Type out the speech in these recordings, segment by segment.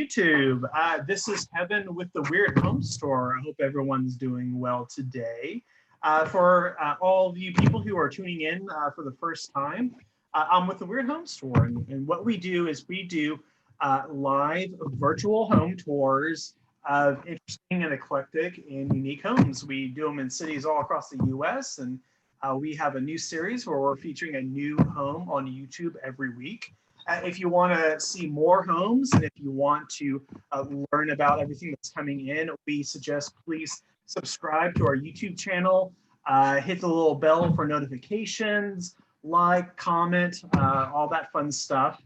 YouTube. This is Kevin with the Weird Home Store. I hope everyone's doing well today. For all of you people who are tuning in for the first time, I'm with the Weird Home Store. And what we do is we do live virtual home tours of interesting and eclectic and unique homes. We do them in cities all across the US. And we have a new series where we're featuring a new home on YouTube every week. If you want to see more homes and if you want to learn about everything that's coming in, we suggest please subscribe to our YouTube channel, hit the little bell for notifications, like, comment, all that fun stuff.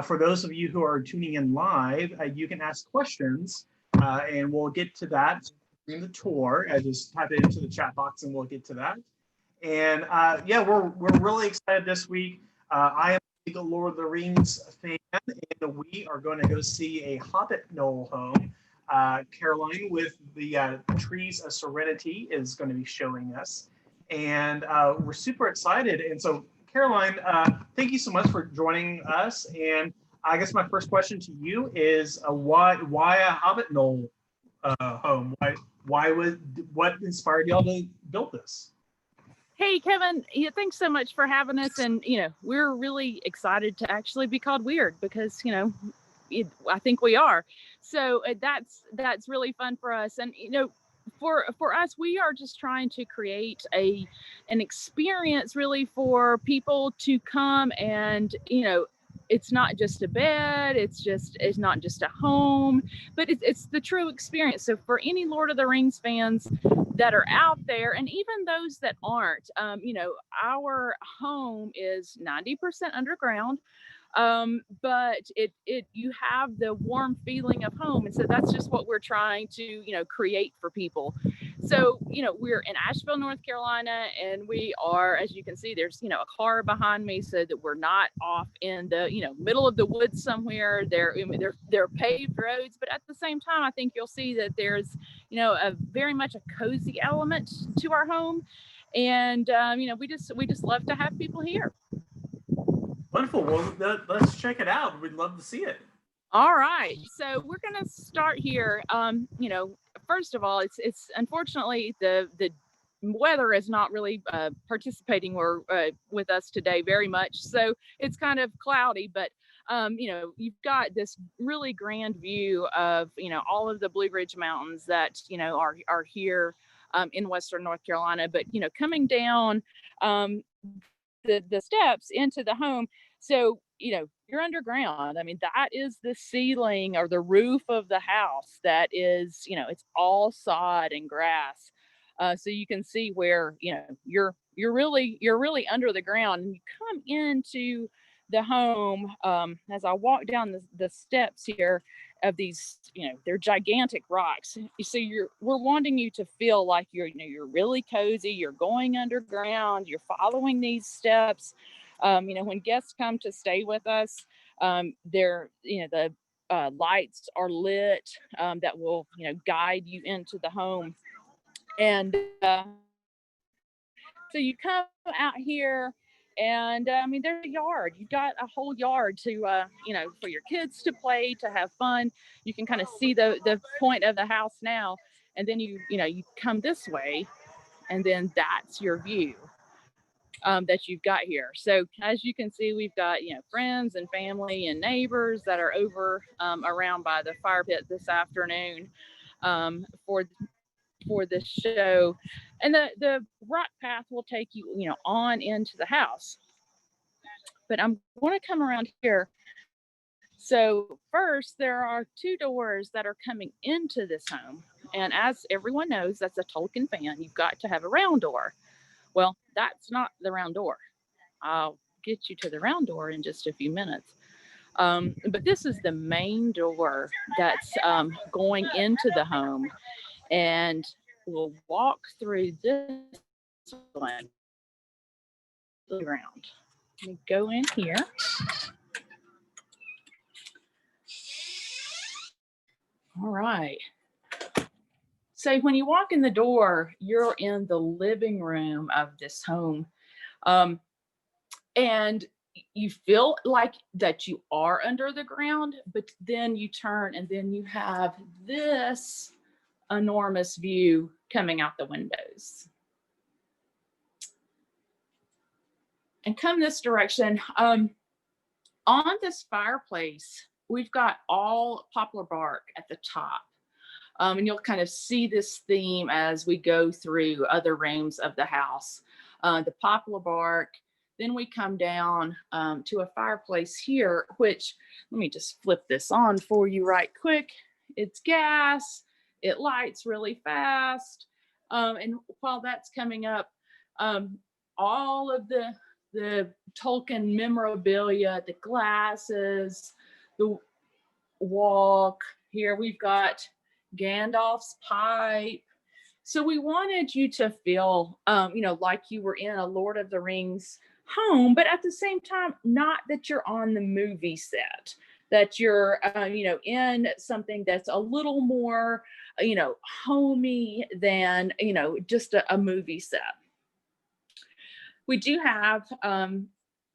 For those of you who are tuning in live, you can ask questions and we'll get to that in the tour. Just type it into the chat box and we'll get to that. And yeah, we're really excited this week. I am a Lord of the Rings fan, and we are going to go see a hobbit-hole home. Caroline with the Trees of Serenity is going to be showing us, and we're super excited. And so, Caroline, thank you so much for joining us. And I guess my first question to you is, why a hobbit-hole home? What inspired y'all to build this? Hey, Kevin, thanks so much for having us. And, we're really excited to actually be called Weird because, I think we are. So that's really fun for us. And, for us, we are just trying to create an experience really for people to come and, it's not just a bed, it's not just a home, but it's the true experience. So for any Lord of the Rings fans that are out there, and even those that aren't, our home is 90% underground, but you have the warm feeling of home, and so that's just what we're trying to create for people. So we're in Asheville, North Carolina, and we are, as you can see, there's a car behind me, so that we're not off in the middle of the woods somewhere. They're paved roads, but at the same time, I think you'll see that there's a very much a cozy element to our home, and we just love to have people here. Wonderful. Well, let's check it out. We'd love to see it. All right. So we're going to start here. First of all, it's unfortunately the weather is not really participating with us today very much. So it's kind of cloudy, but you've got this really grand view of all of the Blue Ridge Mountains that are here in Western North Carolina. But coming down the steps into the home, so you're underground. I mean, that is the ceiling or the roof of the house. That is, it's all sod and grass. So you can see where you're really under the ground. And you come into the home as I walk down the steps here of these, they're gigantic rocks. So we're wanting you to feel like you're really cozy. You're going underground. You're following these steps. When guests come to stay with us, the lights are lit that will guide you into the home. And so you come out here, and there's a yard. You've got a whole yard to for your kids to play, to have fun. You can kind of see the point of the house now, and then you come this way, and then that's your view that you've got here. So as you can see, we've got friends and family and neighbors that are over around by the fire pit this afternoon for the show, and the rock path will take you on into the house. But I'm going to come around here. So first, there are two doors that are coming into this home, and as everyone knows, that's a Tolkien fan, you've got to have a round door. Well, that's not the round door. I'll get you to the round door in just a few minutes. But this is the main door that's going into the home. And we'll walk through this one, the ground. We go in here. All right. So when you walk in the door, you're in the living room of this home. And you feel like that you are under the ground, but then you turn and then you have this enormous view coming out the windows. And come this direction. On this fireplace, we've got all poplar bark at the top. And you'll kind of see this theme as we go through other rooms of the house. The poplar bark, then we come down to a fireplace here, which, let me just flip this on for you right quick. It's gas, it lights really fast. And while that's coming up, all of the Tolkien memorabilia, the glasses, the walk. Here we've got Gandalf's pipe. So we wanted you to feel, like you were in a Lord of the Rings home, but at the same time, not that you're on the movie set, that you're, in something that's a little more, homey than, just a movie set. We do have a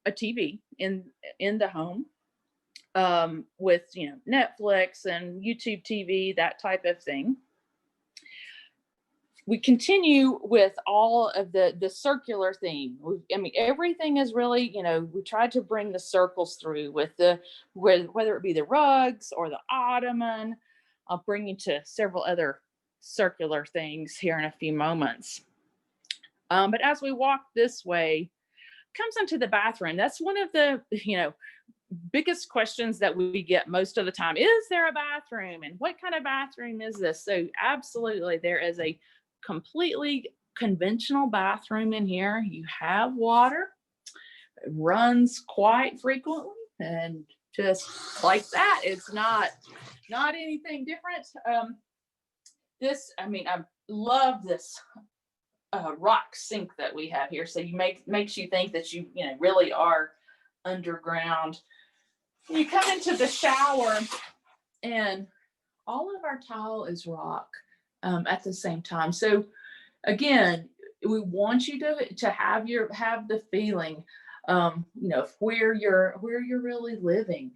TV in the home with Netflix and YouTube TV, that type of thing. We continue with all of the circular theme. Everything is really, we tried to bring the circles through with whether it be the rugs or the ottoman. I'll bring you to several other circular things here in a few moments. But as we walk this way, comes into the bathroom. That's one of the, biggest questions that we get most of the time. Is there a bathroom? And what kind of bathroom is this? So absolutely, there is a completely conventional bathroom in here. You have water. It runs quite frequently. And just like that, it's not anything different. I love this rock sink that we have here. So makes you think that you really are underground. You come into the shower and all of our tile is rock at the same time. So again, we want you to have the feeling where you're really living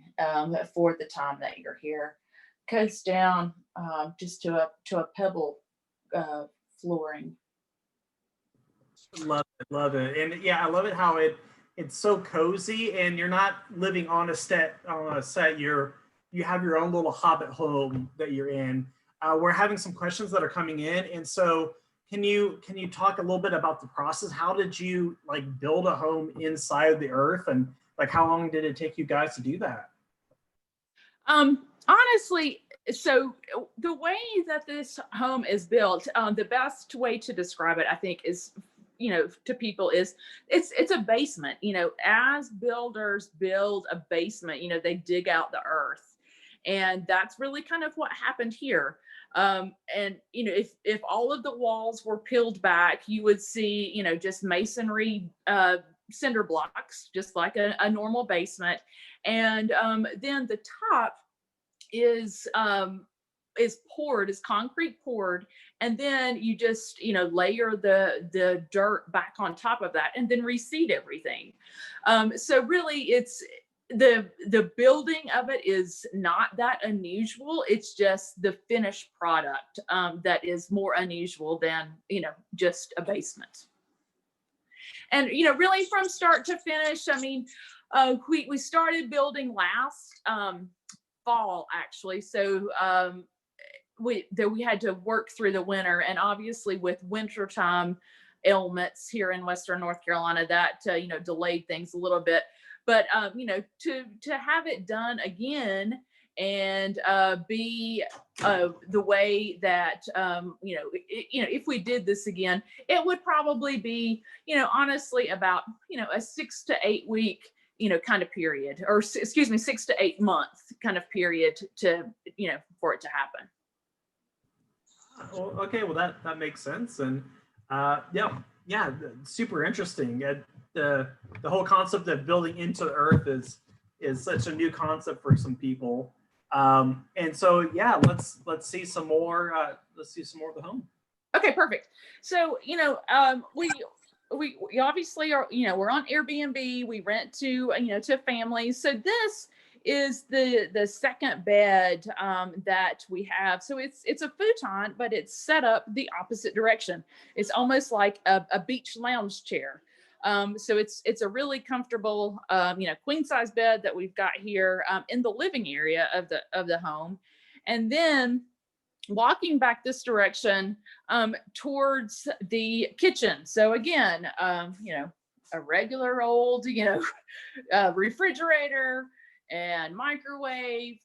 for the time that you're here. Goes down just to a pebble flooring. Love it. And yeah, I love it how it's so cozy, and you're not living on a set. You have your own little hobbit home that you're in. We're having some questions that are coming in, and so can you talk a little bit about the process? How did you build a home inside the earth, and how long did it take you guys to do that? Honestly, so the way that this home is built, the best way to describe it, I think, is to people is it's a basement. As builders build a basement, they dig out the earth, and that's really kind of what happened here. And if all of the walls were peeled back, you would see just masonry cinder blocks, just like a normal basement, and then the top is concrete poured, and then you just layer the dirt back on top of that and then reseed everything. So really it's the building of it is not that unusual. It's just the finished product that is more unusual than just a basement. And really from start to finish, we started building last fall, actually. So we had to work through the winter, and obviously with wintertime ailments here in Western North Carolina, that delayed things a little bit. But to have it done again and be the way that if we did this again, it would probably be honestly about a 6 to 8 week kind of period, or 6 to 8 month kind of period to for it to happen. Well, okay, well that makes sense, and yeah, super interesting. The whole concept of building into the earth is such a new concept for some people, and so yeah, let's see some more. Let's see some more of the home. Okay, perfect. So we obviously are, we're on Airbnb. We rent to, to families. So this is the second bed that we have. So it's a futon, but it's set up the opposite direction. It's almost like a beach lounge chair. So it's a really comfortable, queen size bed that we've got here in the living area of the home. And then walking back this direction towards the kitchen. So again, a regular old, refrigerator and microwave.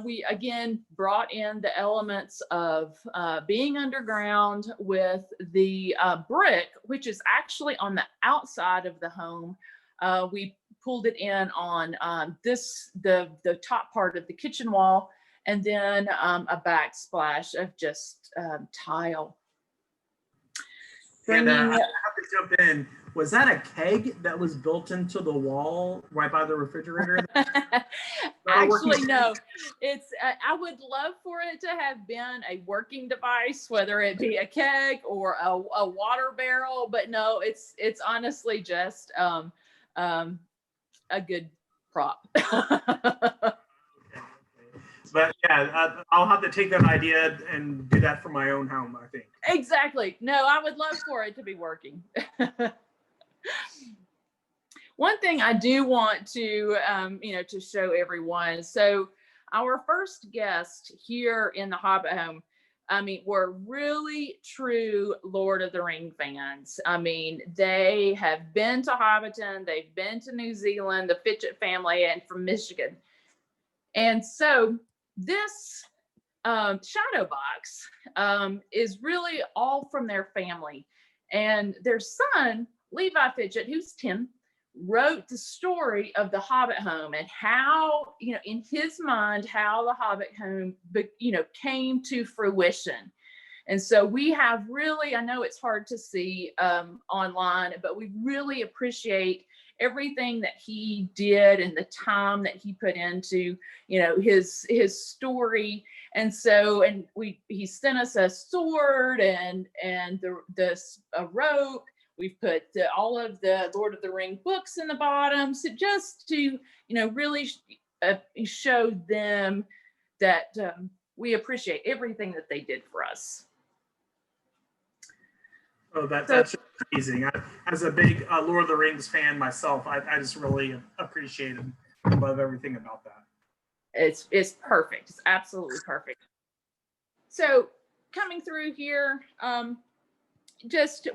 We again brought in the elements of being underground with the brick, which is actually on the outside of the home. We pulled it in on the top part of the kitchen wall, and then a backsplash of just tile. And I have to jump in. Was that a keg that was built into the wall right by the refrigerator? Actually, no. It's. I would love for it to have been a working device, whether it be a keg or a water barrel. But no, it's honestly just a good prop. But yeah, I'll have to take that idea and do that for my own home, I think. Exactly. No, I would love for it to be working. One thing I do want to, to show everyone. So our first guest here in the Hobbit Home, were really true Lord of the Ring fans. They have been to Hobbiton, they've been to New Zealand, the Fitchett family, and from Michigan. And so this shadow box is really all from their family. And their son, Levi Fitchett, who's 10, wrote the story of the Hobbit Home and how, in his mind, how the Hobbit Home, came to fruition. And so we have really, I know it's hard to see online, but we really appreciate everything that he did and the time that he put into, his story. And so, he sent us a sword and a rope. We've put all of the Lord of the Ring books in the bottom. So just to, really show them that we appreciate everything that they did for us. Oh, that's amazing. As a big Lord of the Rings fan myself, I just really appreciate and love everything about that. It's perfect. It's absolutely perfect. So coming through here,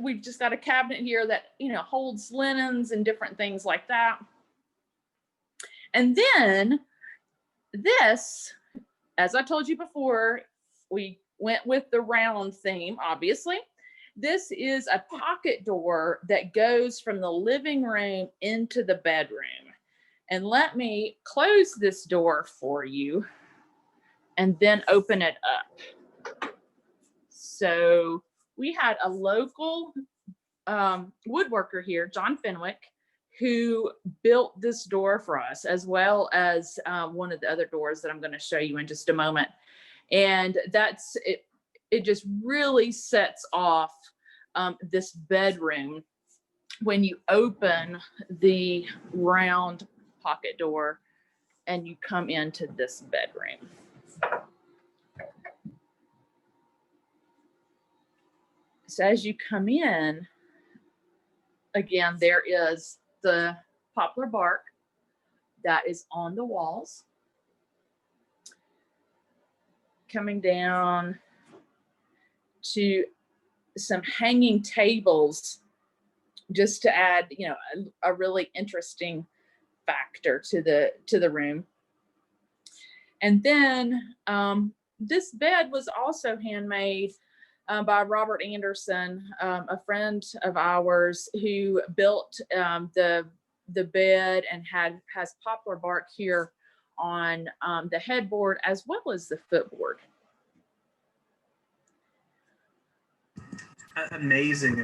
we've just got a cabinet here that holds linens and different things like that. And then this, as I told you before, we went with the round theme, obviously. This is a pocket door that goes from the living room into the bedroom. And let me close this door for you and then open it up. So we had a local woodworker here, John Fenwick, who built this door for us, as well as one of the other doors that I'm going to show you in just a moment. And that's it. It just really sets off this bedroom when you open the round pocket door and you come into this bedroom. So as you come in, again, there is the poplar bark that is on the walls. Coming down to some hanging tables, just to add, a really interesting factor to the room. And then this bed was also handmade by Robert Anderson, a friend of ours who built the bed and has poplar bark here on the headboard as well as the footboard. Amazing.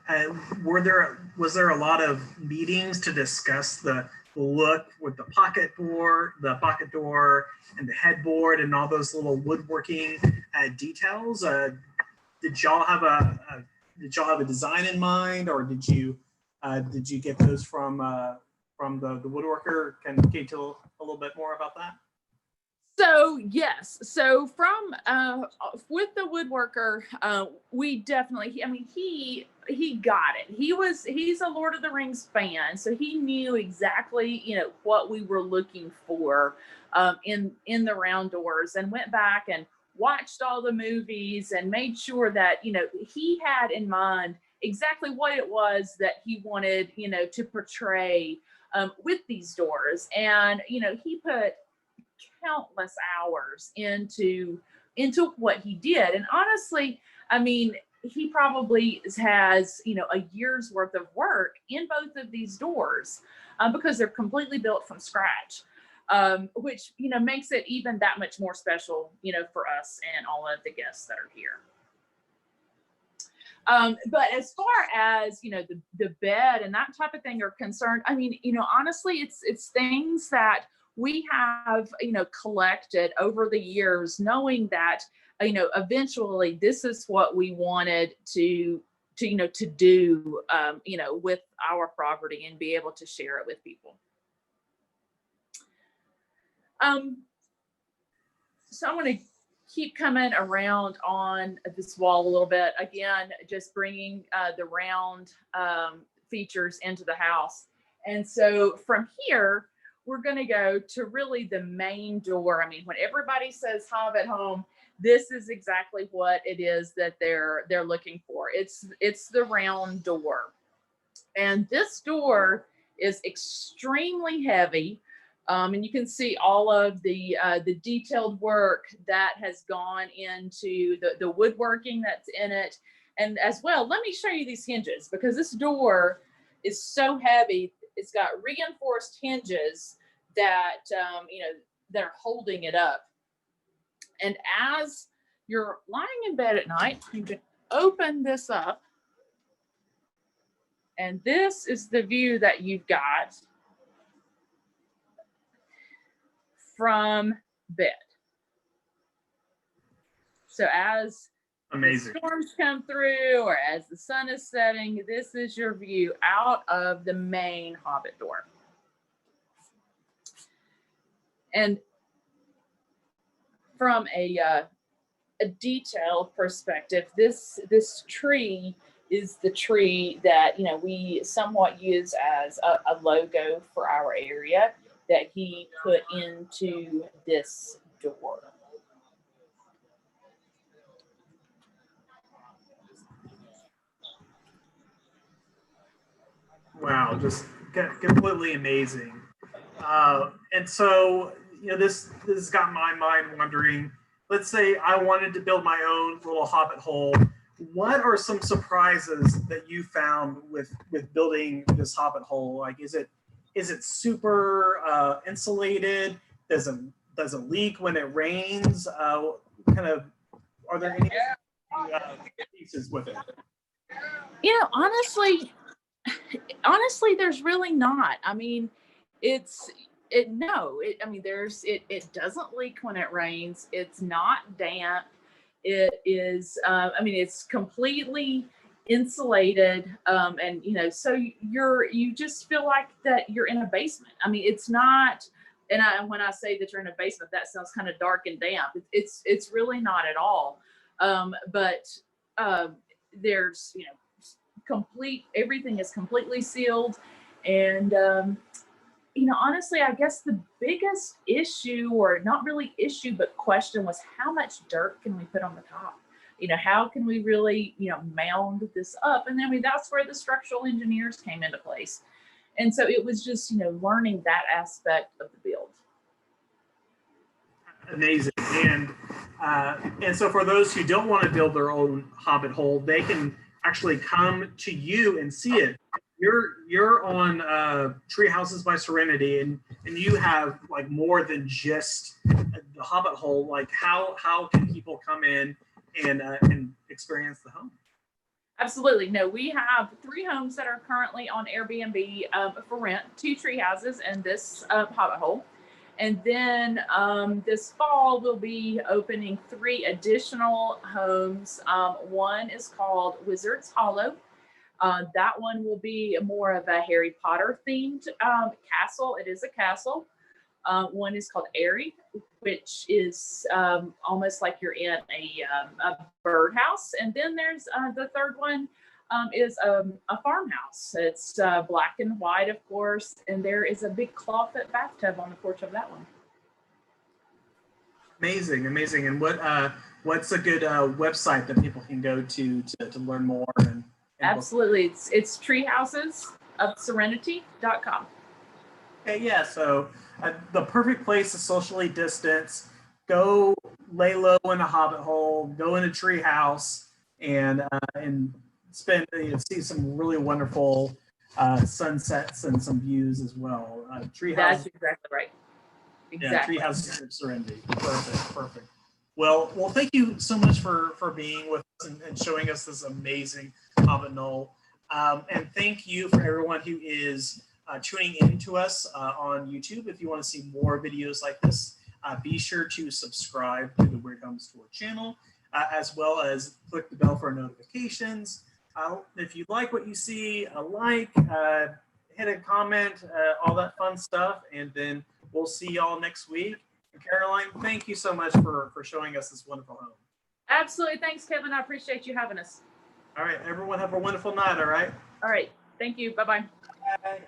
And was there a lot of meetings to discuss the look with the pocket door, and the headboard, and all those little woodworking details? Did y'all have a did y'all have a design in mind, or did you get those from the woodworker? Can you tell a little bit more about that? So yes, so from with the woodworker, we definitely. I mean, he got it. He's a Lord of the Rings fan, so he knew exactly what we were looking for in the round doors, and went back and watched all the movies and made sure that he had in mind exactly what it was that he wanted to portray with these doors, and he put countless hours into what he did. And honestly, I mean, he probably has a year's worth of work in both of these doors because they're completely built from scratch, which makes it even that much more special for us and all of the guests that are here. But as far as the bed and that type of thing are concerned, I mean, honestly, it's things that we have collected over the years, knowing that eventually this is what we wanted to do with our property and be able to share it with people. So I'm going to keep coming around on this wall a little bit. Again, just bringing the round features into the house. And so from here, we're going to go to really the main door. I mean, when everybody says Hobbit Home, this is exactly what it is that they're looking for. It's the round door. And this door is extremely heavy. And you can see all of the detailed work that has gone into the woodworking that's in it. And as well, let me show you these hinges, because this door is so heavy. It's got reinforced hinges that that are holding it up. And as you're lying in bed at night, you can open this up, and this is the view that you've got from bed. So as Amazing. the storms come through, or as the sun is setting, this is your view out of the main Hobbit door. And from a detailed perspective, this tree is the tree that we somewhat use as a logo for our area that he put into this door. Wow, just completely amazing. And so, this has got my mind wondering. Let's say I wanted to build my own little hobbit hole. What are some surprises that you found with building this hobbit hole? Like, is it super insulated? Does it leak when it rains? Kind of, are there any pieces with it? Honestly, there's really not. I mean, it doesn't leak when it rains. It's not damp. It is, it's completely insulated. And so you just feel like that you're in a basement. I mean, it's not, when I say that you're in a basement, that sounds kind of dark and damp. It's really not at all. But there's, everything is completely sealed. And, honestly, I guess the biggest issue, or not really issue, but question, was how much dirt can we put on the top? How can we really, mound this up? And I mean, that's where the structural engineers came into place. And so it was just, learning that aspect of the build. Amazing. And so for those who don't want to build their own hobbit hole, they can actually come to you and see it. You're on Tree Houses by Serenity, and you have like more than just the hobbit hole. Like, how can people come in and experience the home? Absolutely. No, we have 3 homes that are currently on Airbnb for rent, 2 tree houses and this hobbit hole. And then this fall, we'll be opening 3 additional homes. One is called Wizard's Hollow. That one will be more of a Harry Potter themed castle. It is a castle. One is called Airy, which is almost like you're in a birdhouse. And then there's the third one is a farmhouse. It's black and white, of course, and there is a big clawfoot bathtub on the porch of that one. Amazing, amazing. And what's a good website that people can go to learn more? And Absolutely, it's treehouseesofserenity.com. Okay, yeah. So the perfect place to socially distance. Go lay low in a hobbit hole. Go in a tree house and spend see some really wonderful sunsets and some views as well. Tree house. That's exactly right. Exactly. Yeah, Treehouse of Serenity. Perfect, perfect. Well, thank you so much for being with us and showing us this amazing Hobbit Knoll. And thank you for everyone who is tuning in to us on YouTube. If you want to see more videos like this, be sure to subscribe to the Weird Home Store channel, as well as click the bell for notifications. If you like what you see, hit a comment, all that fun stuff, and then we'll see y'all next week. And Caroline, thank you so much for showing us this wonderful home. Absolutely. Thanks, Kevin. I appreciate you having us. All right, everyone have a wonderful night, all right? All right. Thank you. Bye-bye. Bye.